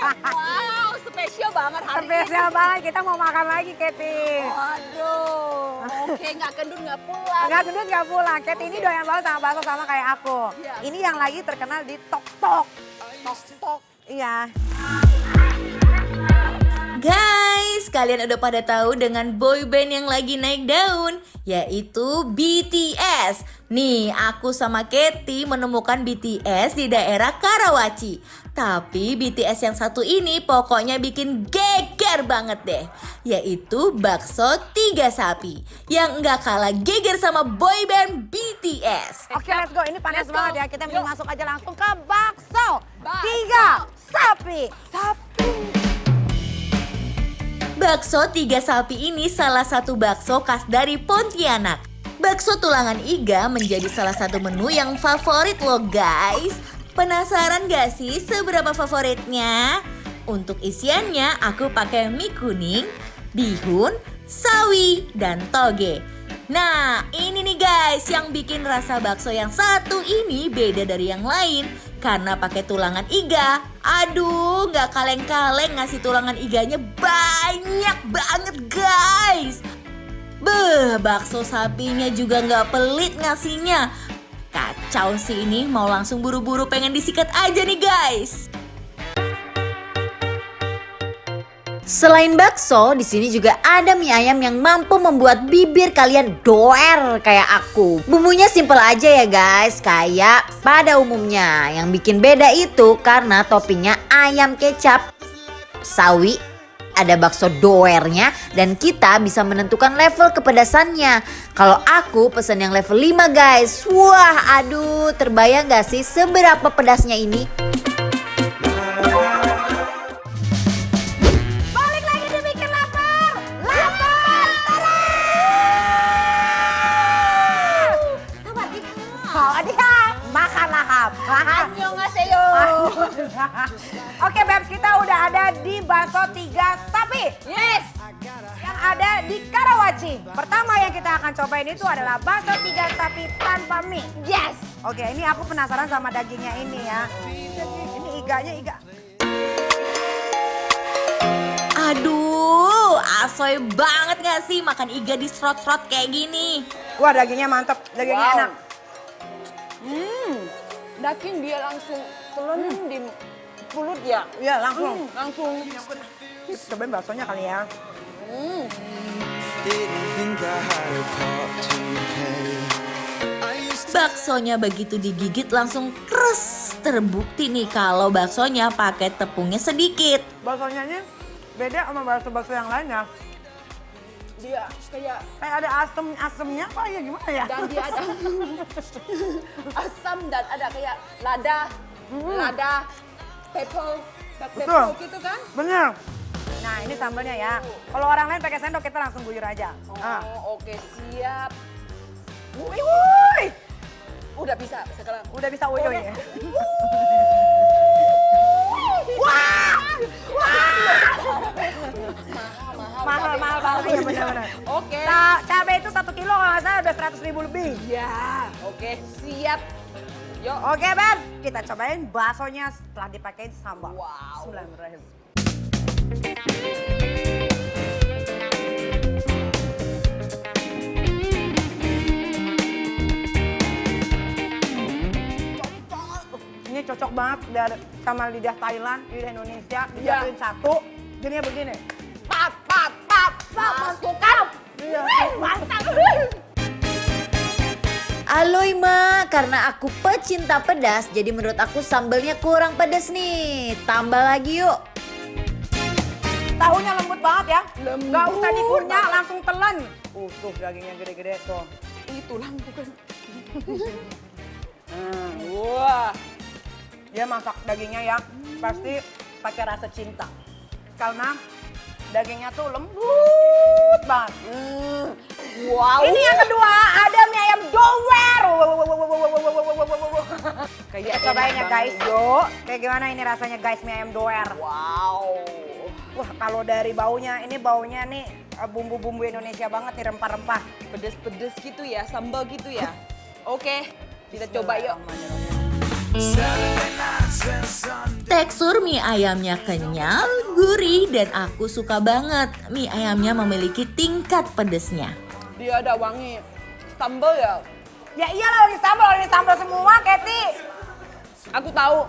Wow, spesial banget hari ini. Spesial banget, kita mau makan lagi, Keti. Waduh, oke nggak gendut nggak pulang. Nggak gendut nggak pulang. Keti ini doyan banget sama bakso sama kayak aku. Iya. Ini yang lagi terkenal di Tok Tok. Tok-tok. Iya. Guys, kalian udah pada tahu dengan boy band yang lagi naik daun, yaitu BTS. Nih, aku sama Katie menemukan BTS di daerah Karawaci. Tapi BTS yang satu ini pokoknya bikin geger banget deh, yaitu bakso 3 sapi yang nggak kalah geger sama boy band BTS. Oke, let's go. Ini panas Let's go. banget ya. Kita Yuk. masuk aja langsung ke bakso. Bakso. 3 sapi. Bakso 3 sapi ini salah satu bakso khas dari Pontianak. Bakso tulangan iga menjadi salah satu menu yang favorit loh guys. Penasaran gak sih seberapa favoritnya? Untuk isiannya aku pakai mie kuning, bihun, sawi, dan toge. Nah ini nih guys yang bikin rasa bakso yang satu ini beda dari yang lain. Karena pakai tulangan iga. Aduh, gak kaleng-kaleng ngasih tulangan iganya banyak banget guys. Beh, bakso sapinya juga gak pelit ngasihnya. Kacau sih ini, mau langsung buru-buru pengen disikat aja nih guys. Selain bakso, di sini juga ada mie ayam yang mampu membuat bibir kalian doer kayak aku. Bumbunya simple aja ya guys, kayak pada umumnya. Yang bikin beda itu karena toppingnya ayam kecap, sawi, ada bakso doernya, dan kita bisa menentukan level kepedasannya. Kalau aku pesen yang level 5 guys. Wah, aduh, terbayang gak sih seberapa pedasnya ini? Balik lagi dibikin lapar. Lapar. Sawadika. Makanlah hap. Annyeonghaseyo. Oke Babs, kita udah ada di bakso 3 sapi. Yes. Yang ada di Karawaci. Pertama yang kita akan cobain itu adalah bakso 3 sapi tanpa mie. Yes. Oke, ini aku penasaran sama dagingnya ini ya. Ini iganya iga. Aduh, asoy banget gak sih makan iga di serot-serot kayak gini? Wah, dagingnya mantep, dagingnya Wow. enak. Daging dia langsung telan di mulut ya. Iya, langsung. Langsung. Cobain baksonya kali ya. Didn't think I had a part to play. I used to Baksonya begitu digigit langsung kres. Terbukti nih kalau baksonya pakai tepungnya sedikit. Baksonya ini beda sama bakso-bakso yang lainnya. Dia kayak Kayak ada asem-asemnya apa ya gimana ya? dan dia ada asam dan ada kayak lada, pepper, black Betul. pepper gitu kan? Bener. Nah ini sambalnya ya. Kalau orang lain pakai sendok kita langsung guyur aja. Ah. Oh, oke, siap. Wuih, wuih. Udah bisa sekarang. Udah bisa uyuy Oke. ya. Mahal banget. Iya benar-benar. Oke. Cabai itu 1 kilo kalau nggak salah udah 100.000 lebih. Ya, oke, siap. Yuk. Oke Beb, kita cobain baksonya setelah dipakein sambal. Wow. Bismillahirrahmanirrahim. Ini cocok banget sama lidah Thailand, lidah Indonesia, dijatuhin satu, jadinya begini. Pap, masukkan. Iya. Mantap. Aloy ma, karena aku pecinta pedas, jadi menurut aku sambalnya kurang pedas nih. Tambah lagi yuk. Tahunya lembut banget ya. Lembut Nggak usah dikunyah, banget. langsung telan. Tuh dagingnya gede-gede tuh. Itu lang bukan. Wah. Dia masak dagingnya ya, pasti pakai rasa cinta. Karena dagingnya tuh lembut banget. Wow. Ini yang kedua, ada mie ayam doer. Kayak Kita cobain ya enak guys, banget. yuk. Kayak gimana ini rasanya guys mie ayam doer. Wow. Wah kalau dari baunya, ini baunya nih bumbu-bumbu Indonesia banget nih, rempah-rempah. Pedes-pedes gitu ya, sambal gitu ya. Oke, kita coba yuk. Bismillahirrahmanirrahim. Tekstur mie ayamnya kenyal, gurih, dan aku suka banget. Mie ayamnya memiliki tingkat pedesnya. Dia ada wangi sambal ya. Ya iyalah wangi sambal semua, Keti. Aku tahu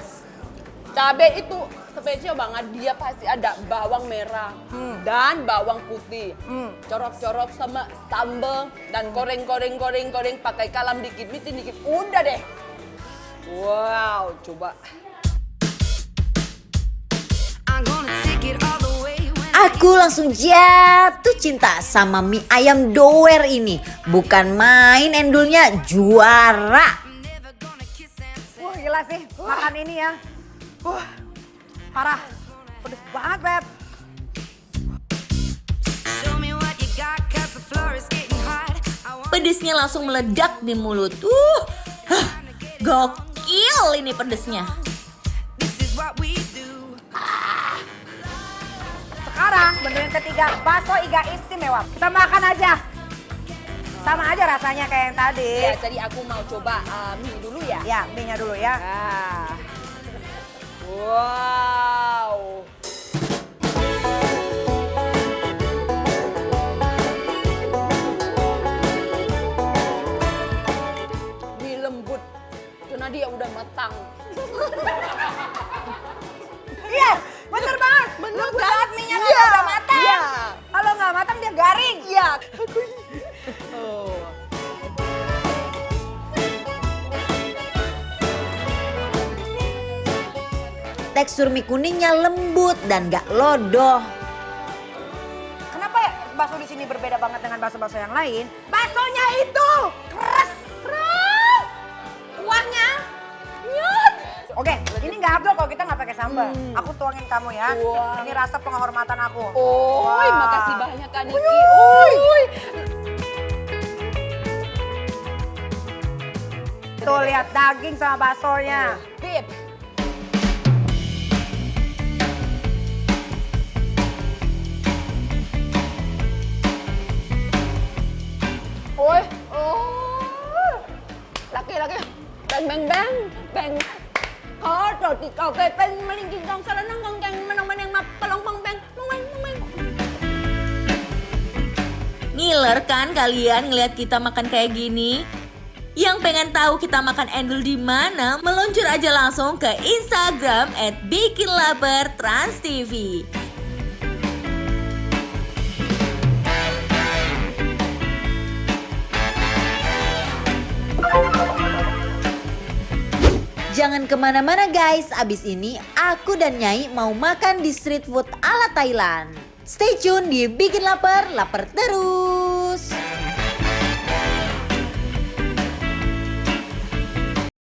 cabai itu spesial banget. Dia pasti ada bawang merah dan bawang putih. Corok-corok sama sambal dan goreng pakai kalam dikit, micin dikit. Udah deh. Wow, coba. Aku langsung jatuh cinta sama mie ayam doer ini. Bukan main, endulnya juara. Wah gila sih, makan ini ya. Parah, pedes banget Beb. Pedesnya langsung meledak di mulut. Gokil ini pedesnya. Sekarang beneran ketiga, bakso iga istimewa. Kita makan aja. Sama aja rasanya kayak yang tadi. Ya, jadi aku mau coba mie dulu ya. Ya, mie-nya dulu ya. Ah. Wow. Mie lembut karena dia udah matang. Iya, bener banget. Bener banget mie-nya Iya, udah matang. iya. Kalau nggak matang dia garing. Iya. Tekstur mie kuningnya lembut dan gak lodoh. Kenapa ya bakso di sini berbeda banget dengan bakso-bakso yang lain? Baksonya itu keras. Kuahnya nyut. Oke, ini nggak abdul kalau kita nggak pakai sambal. Aku tuangin kamu ya. Wah. Ini rasa penghormatan aku. Oh, Wah. makasih banyak Kak Niki. Uy. Tuh lihat daging sama baksonya. Beb. Ôi, laki. Bang. Có rồi thì cậu về bên mà linh kinh con sao nó ngon chăng mà nong map pelong bang. Mong. Ngiler kan kalian ngelihat kita makan kayak gini? Yang pengen tahu kita makan endul di mana? Meluncur aja langsung ke Instagram @bikinlaperTransTV. Jangan kemana-mana guys, abis ini aku dan Nyai mau makan di street food ala Thailand. Stay tune di Bikin Lapar, lapar terus.